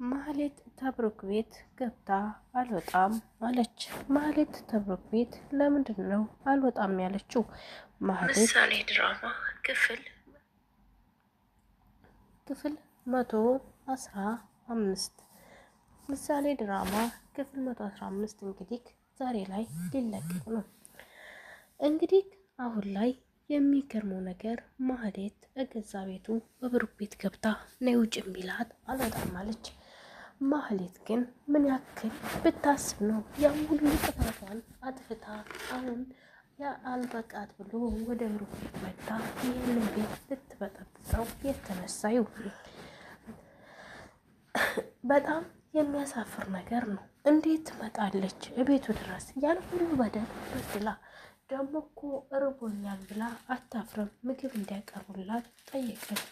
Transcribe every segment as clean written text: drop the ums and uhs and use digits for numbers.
ማህሌት ተብሩክ ቤት ገብታ አልወጣም አለች። ማህሌት ተብሩክ ቤት ለምንድን ነው አልወጣም ያለችው? ምሳሌ ድራማ ክፍል 115 ምሳሌ ድራማ ክፍል 115 እንግዲህ ዛሬ ላይ ሊለቀቅ ነው። እንግዲህ አሁን ላይ የሚገርመው ነገር ማህሌት እገዛ ቤቱ በብሩክ ቤት ገብታ ነይ ውጭ ቢላት አልወጣም አለች። ማህሌት ግን ምን ያክል ብታስብ ነው ያን ሁሉ ጥፋቷን አጥፍታ አሁን አልበቃት ብሎ ወደ ብሩክ ቤት መጣ ይህንን ቤት ልትበጠብጠው የተነሳዩ። በጣም የሚያሳፍር ነገር ነው። እንዴት ትመጣለች እቤቱ ድረስ ያን ሁሉ በደል በድላ ደግሞ እኮ እርቦኛል ብላ አታፍርም። ምግብ እንዲያቀርቡላት ጠየቀች።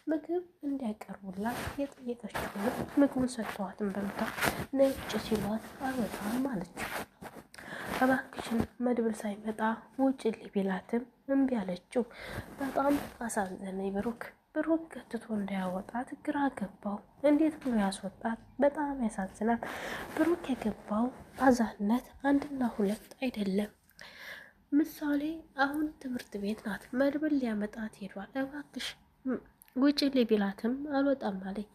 ምግብ እንዲያቀርቡላት የጠየቀችውን ምግቡን ሰጥተዋትን በልታ ነጭ ሲሏት አልወጣም አለች። እባክሽን መድብል ሳይመጣ ውጭልኝ ቢላትም እምቢ አለችው። በጣም አሳዘነኝ ብሩክ ገትቶ እንዳያወጣት ግራ ገባው። እንዴት ብሎ ያስወጣት? በጣም ያሳዝናል። ብሩክ የገባው አዛነት አንድና ሁለት አይደለም። ምሳሌ አሁን ትምህርት ቤት ናት። መድብል ሊያመጣት ሄዷል። እባክሽ ውጭልኝ ቢላትም አልወጣም አለኝ።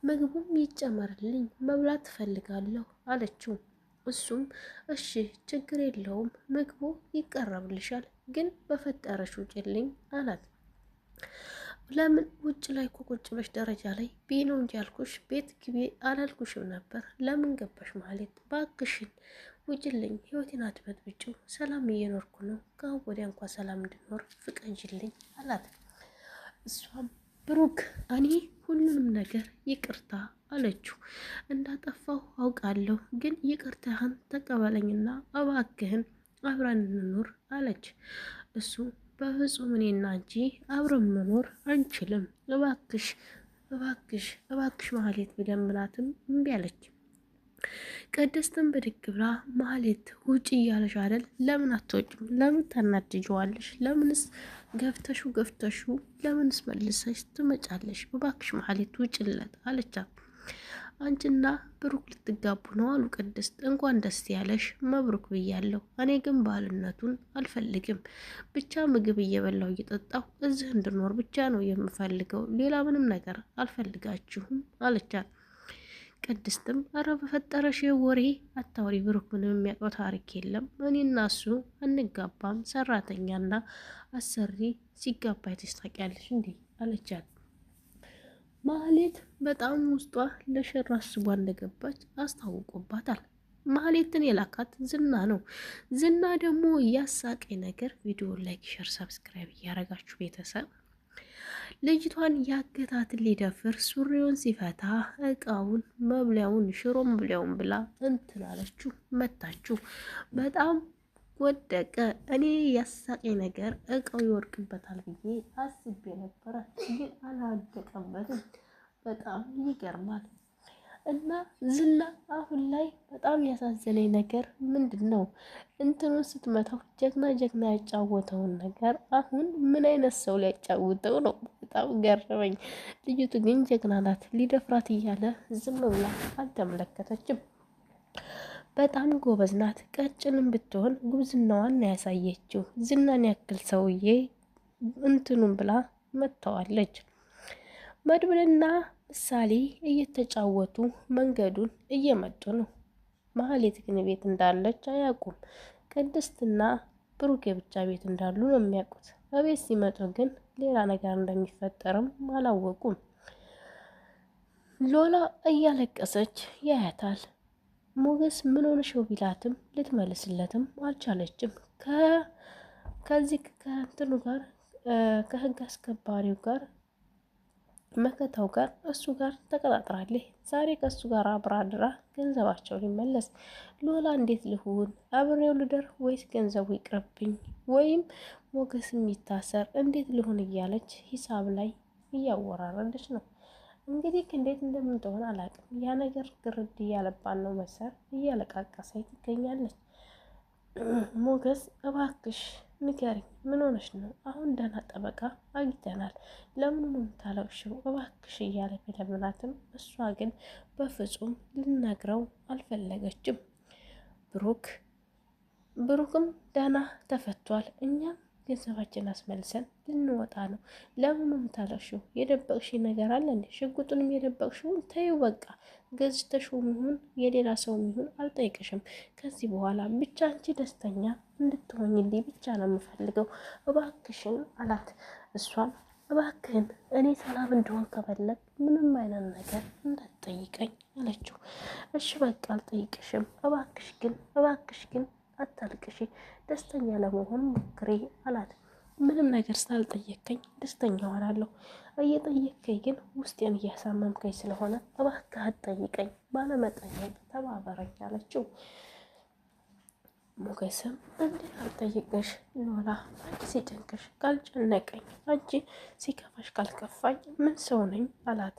ምግቡም ይጨመርልኝ መብላት ትፈልጋለሁ አለችው። እሱም እሺ ችግር የለውም ምግቡ ይቀረብልሻል፣ ግን በፈጠረሽ ውጭልኝ አላት። ለምን ውጭ ላይ እኮ ቁጭ ብለሽ ደረጃ ላይ ቢኖ እንጂ ያልኩሽ ቤት ግቢ አላልኩሽም ነበር? ለምን ገባሽ ማለት? ባክሽን ውጭልኝ፣ ህይወቴን አትበጥብጪው፣ ሰላም እየኖርኩ ነው። ከአሁን ወዲያ እንኳ ሰላም እንድኖር ፍቀጅልኝ አላት። እሷም ብሩክ እኔ ሁሉንም ነገር ይቅርታ አለችው። እንዳጠፋሁ አውቃለሁ፣ ግን ይቅርታህን ተቀበለኝና እባክህን አብረን እንኖር አለች። እሱ በፍጹም እኔና አንቺ አብረን መኖር አንችልም፣ እባክሽ ማህሌት ቢለምናትም እምቢ አለች። ቅድስትን ብድግ ብላ ማህሌት ውጪ እያለሽ አይደል? ለምን አትወጭም? ለምን ታናድጀዋለሽ? ለምንስ ገፍተሹ ለምንስ መልሰሽ ትመጫለሽ? እባክሽ ማህሌት ውጭለት አለቻት። አንቺና ብሩክ ልትጋቡ ነው አሉ ቅድስት። እንኳን ደስ ያለሽ መብሩክ ብያለሁ። እኔ ግን ባልነቱን አልፈልግም። ብቻ ምግብ እየበላው እየጠጣሁ እዚህ እንድኖር ብቻ ነው የምፈልገው። ሌላ ምንም ነገር አልፈልጋችሁም አለቻት። ቅድስትም አረ በፈጠረሽ ወሬ አታውሪ፣ ብሩክ ምንም የሚያውቀው ታሪክ የለም። እኔና እሱ እንጋባም፣ ሰራተኛና አሰሪ ሲጋባ አይተሽ ታውቂያለሽ እንዴ አለቻት። ማህሌት በጣም ውስጧ ለሸር አስቧ እንደገባች አስታውቆባታል። ማህሌትን የላካት ዝና ነው። ዝና ደግሞ ያሳቀኝ ነገር ቪዲዮ ላይክ፣ ሸር፣ ሰብስክራይብ እያረጋችሁ ቤተሰብ ልጅቷን ያገታትን ሊደፍር ሱሪውን ሲፈታ እቃውን መብሊያውን ሽሮ መብሊያውን ብላ እንትን አለችው፣ መታችሁ። በጣም ወደቀ። እኔ ያሳቀኝ ነገር እቃው ይወርቅበታል ብዬ አስቤ ነበረ፣ ግን አላወደቀበትም። በጣም ይገርማል። እና ዝና አሁን ላይ በጣም ያሳዘነኝ ነገር ምንድን ነው? እንትኑን ስትመታው ጀግና ያጫወተውን ነገር አሁን ምን አይነት ሰው ሊያጫውተው ነው? በጣም ገረመኝ። ልጅቱ ግን ጀግና ናት። ሊደፍራት እያለ ዝም ብላ አልተመለከተችም። በጣም ጎበዝ ናት። ቀጭንም ብትሆን ጉብዝናዋን ያሳየችው። ዝናን ያክል ሰውዬ እንትኑን ብላ መጥተዋለች። መድብልና ምሳሌ እየተጫወቱ መንገዱን እየመጡ ነው። ማህሌት ግን ቤት እንዳለች አያውቁም። ቅድስትና ብሩኬ ብቻ ቤት እንዳሉ ነው የሚያውቁት። በቤት ሲመጡ ግን ሌላ ነገር እንደሚፈጠርም አላወቁም። ሎላ እያለቀሰች ያያታል። ሞገስ ምን ሆነሽው ቢላትም ልትመልስለትም አልቻለችም። ከዚህ ከእንትኑ ጋር ከህግ አስከባሪው ጋር መከታው ጋር እሱ ጋር ተቀጣጥራለች። ዛሬ ከእሱ ጋር አብራ አድራ ገንዘባቸው ሊመለስ። ሎላ እንዴት ልሁን? አብሬው ልደር ወይስ ገንዘቡ ይቅርብኝ ወይም ሞገስ የሚታሰር እንዴት ልሁን እያለች ሂሳብ ላይ እያወራረደች ነው። እንግዲህ እንዴት እንደምትሆን አላውቅም። ያ ነገር ግርድ እያለባን ነው መሰል እያለቃቀሰች ትገኛለች። ሞገስ እባክሽ ንገሪኝ፣ ምን ሆነሽ ነው? አሁን ደህና ጠበቃ አግኝተናል። ለምን ነው የምታለቅሽው? እባክሽ እያለ ቢለምናትም እሷ ግን በፍጹም ልነግረው አልፈለገችም። ብሩክም ደህና ተፈቷል። እኛም ገንዘባችን አስመልሰን ልንወጣ ነው። ለምኑ የምታለቅሽው? የደበቅሽ ነገር አለ እንዴ? ሽጉጡንም የደበቅሽውን ተይው በቃ። ገዝተሽውም ይሁን የሌላ ሰውም ይሁን አልጠይቅሽም ከዚህ በኋላ ብቻ አንቺ ደስተኛ እንድትሆኝልኝ ብቻ ነው የምፈልገው እባክሽን አላት። እሷም እባክህን እኔ ሰላም እንደሆን ከፈለግ ምንም አይነት ነገር እንዳትጠይቀኝ አለችው። እሺ በቃ አልጠይቅሽም፣ እባክሽ ግን አታልቅሽ፣ ደስተኛ ለመሆን ሞክሬ አላት። ምንም ነገር ሳልጠየቀኝ ደስተኛ ሆናለሁ። እየጠየቀኝ ግን ውስጤን እያሳመምከኝ ስለሆነ እባክህ አትጠይቀኝ፣ ባለመጠየቅ ተባበረኝ አለችው። ሞገስም እንዴት አልጠይቅሽ ኖላ፣ አንቺ ሲጨንቅሽ ካልጨነቀኝ፣ አንቺ ሲከፋሽ ካልከፋኝ ምን ሰው ነኝ አላት።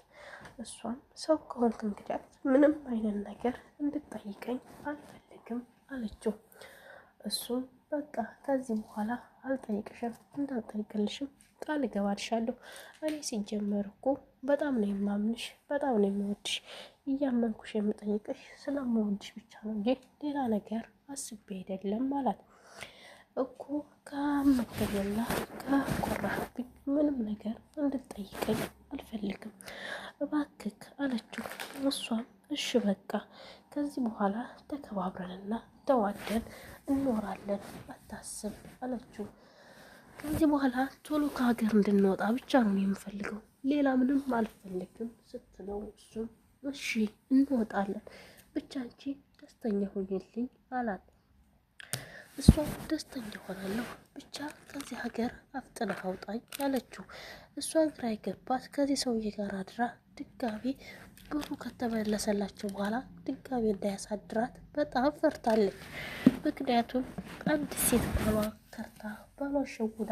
እሷም ሰው ከሆንክ እንግዲያት ምንም አይነት ነገር እንድጠይቀኝ አልፈልግም አለችው። እሱም በቃ ከዚህ በኋላ አልጠይቅሽም፣ እንዳልጠይቅልሽም ቃል እገባልሻለሁ። እኔ ሲጀመር እኮ በጣም ነው የማምንሽ፣ በጣም ነው የምወድሽ። እያመንኩሽ የምጠይቅሽ ስለምወድሽ ብቻ ነው እንጂ ሌላ ነገር አስቤ አይደለም አላት። እኮ ካመከኝና ካኮራህብኝ ምንም ነገር እንድጠይቀኝ አልፈልግም እባክህ አለችው። እሷም እሺ በቃ ከዚህ በኋላ ተከባብረንና ተዋደን እንኖራለን አታስብ አለችው። ከዚህ በኋላ ቶሎ ከሀገር እንድንወጣ ብቻ ነው የምፈልገው፣ ሌላ ምንም አልፈልግም ስትለው እሱም እሺ እንወጣለን፣ ብቻ አንቺ ደስተኛ ሆኝልኝ አላት። እሷ ደስተኛ ሆናለሁ፣ ብቻ ከዚህ ሀገር አፍጥነህ አውጣኝ አለችው። እሷ ግራ የገባት ከዚህ ሰውዬ ጋር አድራ ድጋሚ ብሩ ከተመለሰላቸው በኋላ ድጋሚ እንዳያሳድራት በጣም ፈርታለች። ምክንያቱም አንድ ሴት ባሏ ከርታ ባሏ ሸውዳ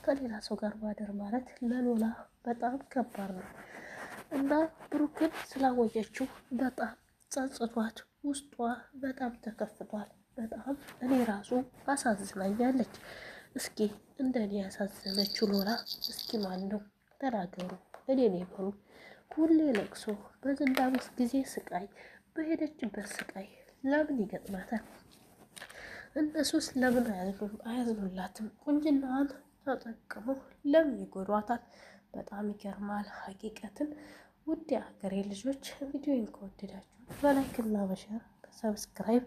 ከሌላ ሰው ጋር ማደር ማለት ለሎላ በጣም ከባድ ነው እና ብሩክን ስላወየችው በጣም ጸጽቷት ውስጧ በጣም ተከፍቷል። በጣም እኔ ራሱ አሳዝናኛለች። እስኪ እንደኔ ያሳዘነችው ሎላ እስኪ ማን ነው ተናገሩ፣ እኔ ነኝ በሉ። ሁሌ ለቅሶ፣ በዝንዳ አምስት ጊዜ ስቃይ፣ በሄደችበት ስቃይ ለምን ይገጥማታል? እነሱስ ለምን አያዝኑላትም? ቁንጅናዋን ተጠቅመው ለምን ይጎዷታል? በጣም ይገርማል ሀቂቀትን። ውድ የሀገሬ ልጆች ቪዲዮን ከወደዳችሁ በላይክና በሸር በሰብስክራይብ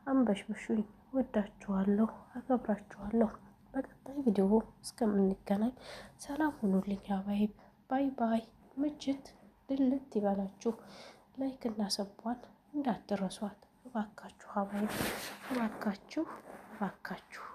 አንበሽብሹኝ። ወዳችኋለሁ፣ አከብራችኋለሁ። በቀጣይ ቪዲዮ እስከምንገናኝ ሰላም ሁኑልኝ። አባይ ባይ ባይ። ምችት ድልት ይበላችሁ። ላይክ እና ሰቧን እንዳትረሷት እባካችሁ። አባይ እባካችሁ እባካችሁ።